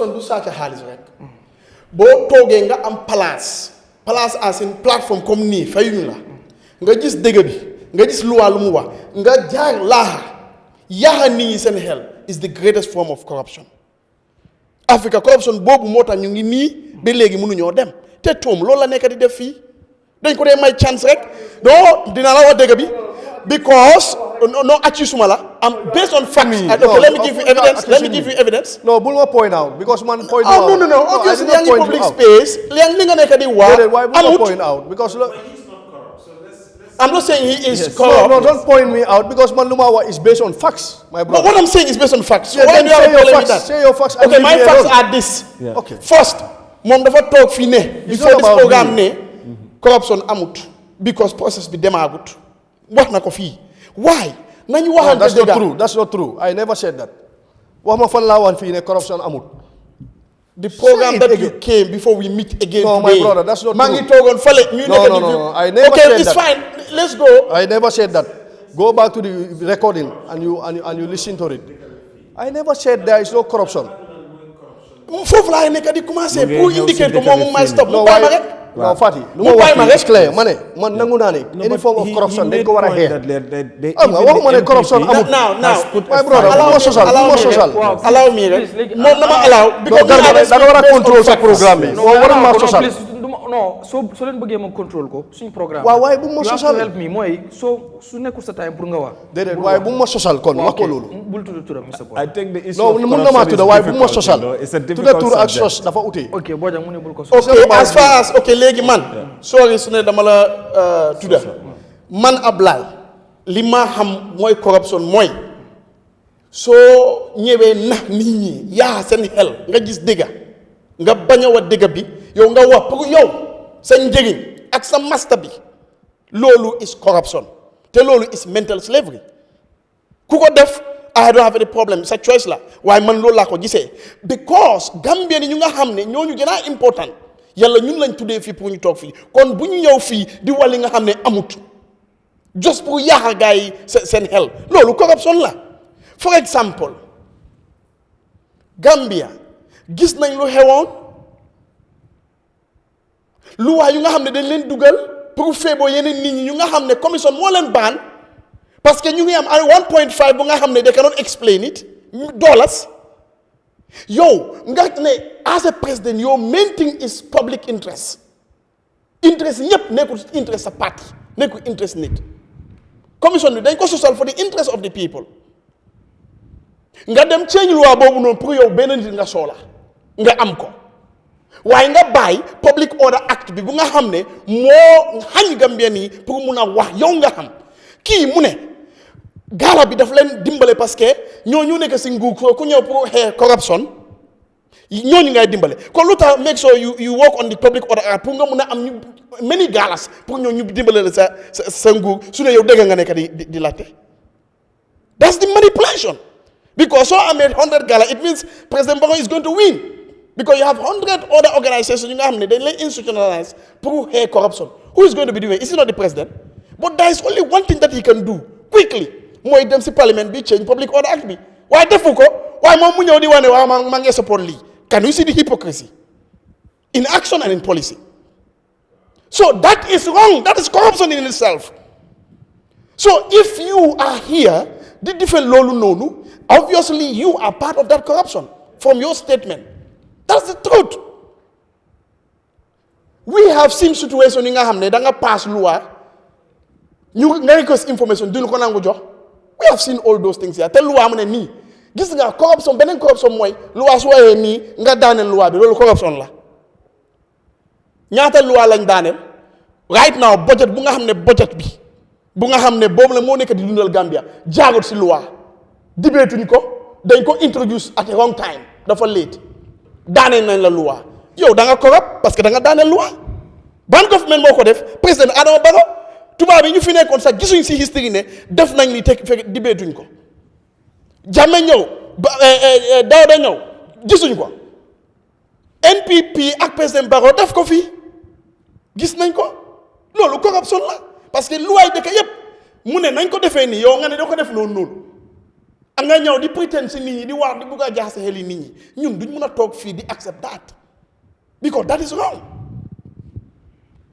du sàcc xaalis rek boo toogee nga am place as in plateforme comme nii fayuñu la nga gis dëgg bi nga gis loi lu mu wax nga jaar laaxa nit ñi seen xel is the greatest form of corruption. Africa corruption boobu moo tax ñu ngi nii ba léegi mënuñoo dem te toom loolu la nekk di def fii dañ ko dee may chance rek doo dina la wax dëgg bi because no accusuma la I'm based on facts. Okay, let me give you evidence. Let me give you evidence. No, bull point out because man point out. Oh no. Obviously, in public space, why bull point out because look. I'm not saying he is corrupt. No, don't point me out because man Lumawa is based on facts, my brother. But what I'm saying is based on facts. So yeah, why do you have to tell me that? Say your facts. Okay, my facts are this. Yeah. Okay. First, mom dafa talk fi ne before this program ne corruption amut because process bi demagut. Wax na ko fi. Why? That's not true. That's not true. I never said that. Wax ma fan la wan fi ne corruption amut. The program that again. You came before we meet again no, today. My brother, that's not Mangi true. No, I never said that. Okay, it's fine. Let's go. I never said that. Go back to the recording and you listen to it. I never said there is no corruption. Foofu laa nekk di commencer pour indiquer que moom may stop. No, Fatty. No, it's clear. Man nangu naa ne any form of corruption dañ ko war a xeex. Waxuma ne corruption amul. Now, my brother, allow me rek. Moom dama allow because da nga war a control sa programme bi. Warul ma social. No, so leen bëggee ma control ko suñu programme. Waaye bu ma social. help me mooy su nekkul sa time pour nga wax. Déedéet waaye bu ma social kon wax ko loolu. Bul tudd turam Mr. Boy. I think the issue of corruption is waaye bu ma social. It's a difficult ak sos dafa ute. Okay, Bojang mu ne bul ko okay, as far as léegi man. Sorry su ne dama la tudda. Man Ablaye li ma xam mooy corruption mooy soo ñëwee nax nit ñi yaa seen xel nga gis dëgga nga bañ a wax dëgga bi yow nga wax pour yow sa njëriñ ak sa master bi loolu is corruption te loolu is mental slavery ku ko def I don't have any problem sa choice la waaye man loolu laa ko gisee because Gambia ni ñu nga xam ne ñooñu gën a important yàlla ñun lañ tuddee fii pour ñu toog fii kon bu ñu ñëw fii di wàlli nga xam ne amut just pour yaaxa gaa yi seen xel loolu corruption la for example Gambia gis nañ lu xewoon luwaa yu nga xam ne dañ leen dugal pour feeboo yeneen nit ñi ñu nga xam ne commission moo leen baan parce que ñu ngi am 1.5 bu nga xam ne they cannot explain it dollars yow nga ne as a president your main thing is public interest ñëpp nekkul interest sa parti nekkul interest nit commission bi dañ ko sosal for the interest of the people nga dem change loi boobu noonu pour yow benn nit nga soxla nga am ko waaye nga bàyyi public order act bi bu nga xam ne moo xañ Gambien yi pour mun a wax yow nga xam kii mu ne gaala bi daf leen dimbale parce que ñooñu nekk si nguur ku ñëw pour xeex corruption ñooñu ngay dimbale kon lu tax make sure you work on the public order act pour nga mun a am ñu many galas pour ñooñu dimbale la sa nguur su ne yow dëgg nga nekk di laajte that's the manipulation because soo amee 100 gala it means President Barrow is going to win because you have 100 other organizations you nga xam ne dañ lay institutionalize pour xeex corruption who is going to be doing it is it not the president but there is only one thing that he can do quickly mooy dem si parliament bi change public order act bi waaye defu ko waaye moom mu ñëw di wane waaw maa ngi support lii can you see the hypocrisy in action and in policy so that is wrong that is corruption in itself so if you are here di defend loolu noonu obviously you are part of that corruption from your statement that's the truth we have seen situation yi nga xam ne da nga pass loi ñu nga request information duñu ko nangu jox we have seen all those things here te loi am ne nii gis nga corruption beneen corruption mooy loi su waxee nii nga daaneel loi bi loolu corruption la ñaata loi lañ daaneel right now budget bu nga xam ne budget bi bu nga xam ne boobu la moo nekk di dundal Gambia jaarut si loi dibeetuñ ko dañ ko introduce at a wrong time dafa late daaneel nañ la loi yow da nga corrupt parce que da nga daaneel loi ban government moo ko def président Adama Barrow tubaab yi ñu fi nekkoon sax gisuñ si history ne def nañ li teg fekk dibeetuñ ko Jammeh ñëw Dawda ñëw gisuñ ko NPP ak président Barrow def ko fii gis nañ ko loolu corruption la parce que luwaay dëkk yépp mu ne nañ ko defee nii yow nga ne da ko def noonu nga ñëw di pretend si nit ñi di wax di bugg a jaxase xel yi nit ñi ñun duñ mën a toog fii di accept that because that is wrong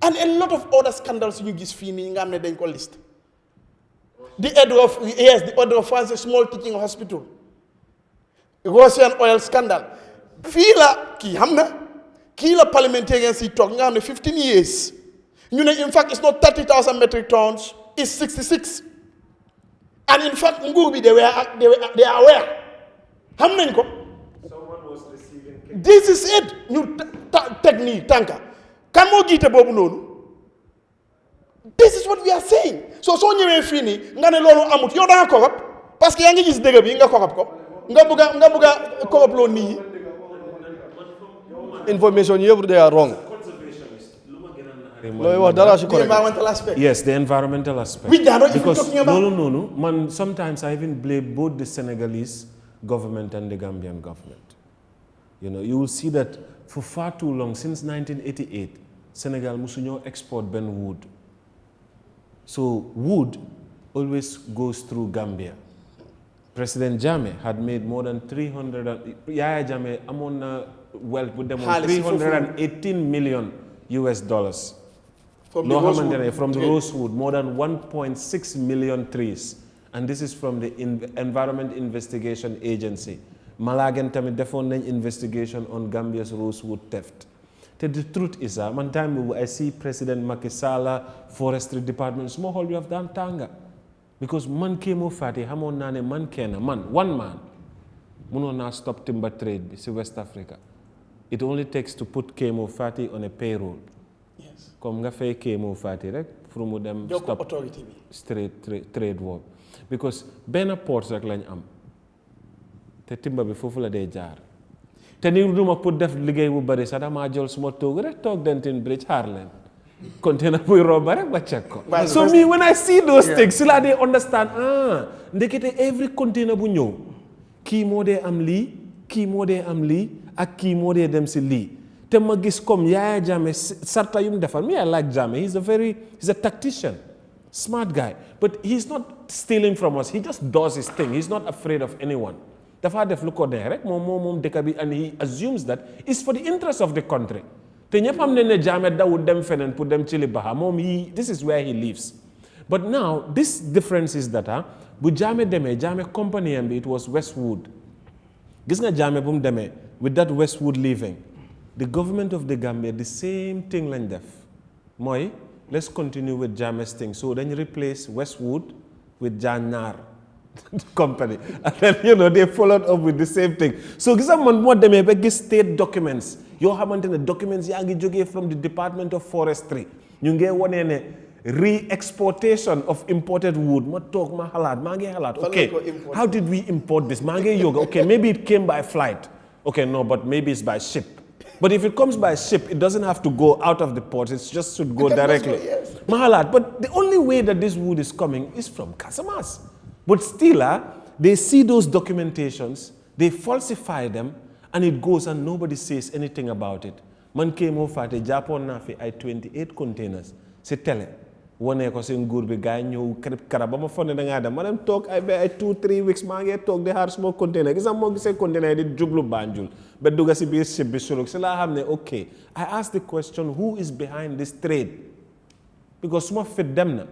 and a lot of other scandals ñu gis fii nii nga xam ne dañ ko list the order of France small teaching hospital Russian oil scandal fii la kii xam na kii la parliamentarians yi toog nga xam ne 15 years ñu ne in fact it's not 30,000 metric tons it's 66 and in fact nguur bi they are aware xam nañ ko this is it ñu teg nii tànka kan moo jiite boobu noonu this is what we are saying so soo ñëwee fii nii nga ne loolu amut yow da nga korop parce que yaa ngi gis dëgg bi nga korop ko nga bëgg a korop loo nit ñi information yëpp they are wrong. The environmental aspect. Yes, the environmental aspect. Which they are not because even talking about. No. Man, sometimes I even blame both the Senegalese government and the Gambian government. You know, you will see that for far too long, since 1988, Senegal musunyo export ben wood. So wood always goes through Gambia. President Jammeh had made more than 300. Yahya Jammeh among wealth with them on 318 million US dollars. From the rosewood, more than 1.6 million trees. And this is from the Environment Investigation Agency. Malagan tamit defoon nañ investigation on Gambia's rosewood theft. The truth is, man time I see President Macky Sall, Forestry Department, small hall we have done tanga. Because man came over fati, hamon nane man kena, one man. Muno na stop timber trade in West Africa. It only takes to put Kemo Fati on a payroll. Yes. Comme nga fay Kemo Fati rek from them stop authority straight trade war. Because benn port rek lañ am. Te timber bi fofu la day jaar. Te ni duma pour def liggéey bu bari sax dama jël suma toog rek toog Denton Bridge Harlem. Container buy romba rek ba check ko. So me when I see those things, sila they understand ndekete every container bu ñëw kii moo dee am lii, kii moo dee am lii, ak kii moo dee dem si lii. Te ma gis comme Yahya Jammeh sarta yum defal. Me I like Jammeh. He's a tactician, smart guy. But he's not stealing from us. He just does his thing. He's not afraid of anyone. Dafa def lu ko neex rek moom dëkk bi and he assumes that it's for the interest of the country. Te ñëpp xam ne Jammeh dawul dem feneen pour dem ci li baxa moom this is where he lives. But now this difference is that bu Jammeh demee Jammeh company am bi it was Westwood. Gis nga Jammeh bu mu demee with that Westwood leaving, the government of the Gambia the same thing lañ def mooy let's continue with Jammeh's thing, so then replace Westwood with Jannar company and then they followed up with the same thing. So gis nga man moo demee ba gis state documents yoo xamante ne documents yaa ngi jógee from the Department of Forestry ñu ngi wonee ne re-exportation of imported wood. Ma toog ma xalaat okay, how did we import this? Ma ngi yoga, okay, maybe it came by flight. Okay, no, but maybe it's by ship. But if it comes by ship, it doesn't have to go out of the port. It just should go directly. Yes. Mahalat, but the only way that this wood is coming is from Casamas. But still, they see those documentations, they falsify them, and it goes and nobody says anything about it. Man came over at Japan na fi ay 28 containers. Se tele. Wone ko sen nguur bi gaay ñew karab ba ma fonne da nga dem ma dem tok ay 2-3 weeks ma ngi tok di xaar suma container gis mo gisé container di jublu Banjul ba duga ci biir ship bi suluk ci la xamné okay, I asked the question, who is behind this trade? Because suma fit dem na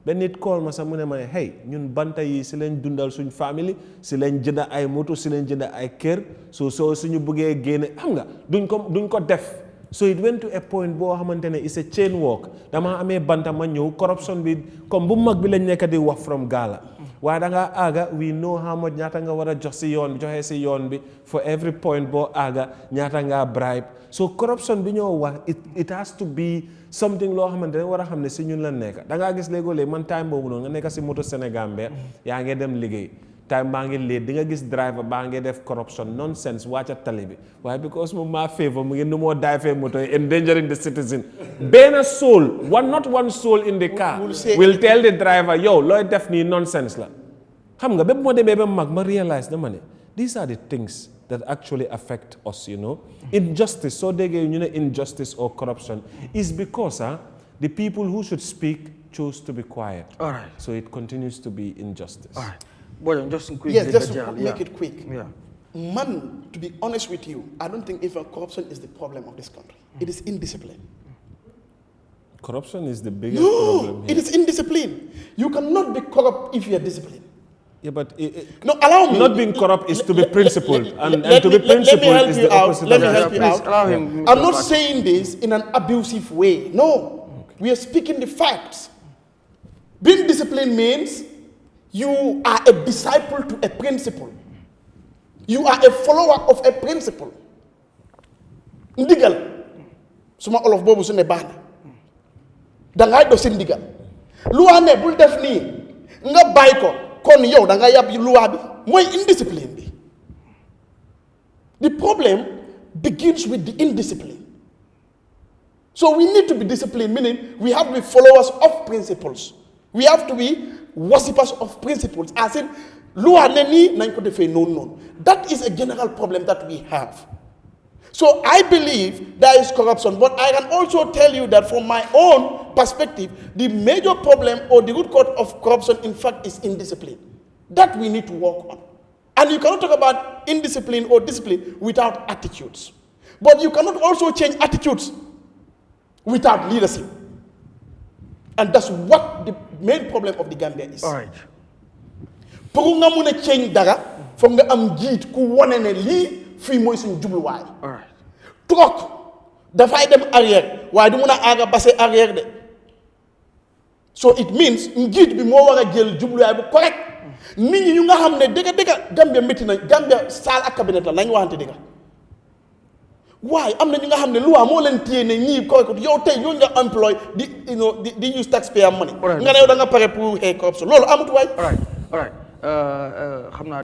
ben nit call ma sa mu ne ma hey ñun banta yi ci lañ dundal suñ family ci lañ jënda ay moto ci lañ jënda ay kër so suñu bëggé génné xam nga duñ ko def. So it went to a point bo xamantene it's a chain walk. Dama amé banta ma ñew corruption bi comme bu mag bi lañ nekk di wax from Gala. Wa da nga aga we know how much ñata nga wara jox ci yoon bi joxé ci yoon bi for every point bo aga ñata nga bribe. So corruption bi ñoo wax it has to be something lo xamantene wara xamné ci ñun la nekk. Da nga gis légolé man time bobu non nga nekk ci moto Sénégambia ya nga dem liggéey. Time baa ngi leet di nga gis driver baa ngi def corruption nonsense wàcca tali bi waaye because moom maa favor mu ngi nu moo dive moto endangering the citizen benn soul not one soul in the car will tell the driver yow looy def nii nonsense la xam nga bépp moo demee ba mag ma realize dama ne these are the things that actually affect us, you know. Injustice, so they get injustice or corruption is because the people who should speak chose to be quiet. All right. So it continues to be injustice. All right. Bojang, just quick. Yes, just to make it quick. Yeah. Man, to be honest with you, I don't think even corruption is the problem of this country. It is indiscipline. Corruption is the biggest problem here. It is indiscipline. You cannot be corrupt if you are disciplined. Yeah, but No, allow me. not being corrupt is to be principled, and to be principled is the opposite Let me of help that. you out. Allow him. I'm not saying this in an abusive way. No. We are speaking the facts. Being disciplined means you are a disciple to a principle. You are a follower of a principle. Ndigal. Suma olof bobu su ne baax na. Da ngay do sen ndigal. Loi ne bul def ni nga bay ko kon yow da nga yab loi bi moy indiscipline bi. The problem begins with the indiscipline. So we need to be disciplined, meaning we have to be followers of principles. We have to be worshippers of principles. As in, that is a general problem that we have. So I believe there is corruption, but I can also tell you that from my own perspective, the major problem or the root cause of corruption, in fact, is indiscipline. That we need to work on. And you cannot talk about indiscipline or discipline without attitudes. But you cannot also change attitudes without leadership. And that's what the main problem of the Gambia is. All right. Pour nga mëna change dara, fo nga am jiit ku woné né li fi moy suñu jubluwaay. All right. Truck da fay dem arrière, waye du mëna aga bassé arrière de. So it means njiit bi mo wara jël jubluwaay bu correct. Nit ñi ñu nga xamné dëgg Gambia metti na Gambia sal ak cabinet la nañ waxante dëgg. Why? Am na ñu nga xam ne loi moo leen téye ne ñii correct yow tey ñooñu nga employ di use taxpayer money. nga ne yow da nga pare pour xëy corruption loolu amut waay. All right. Xam naa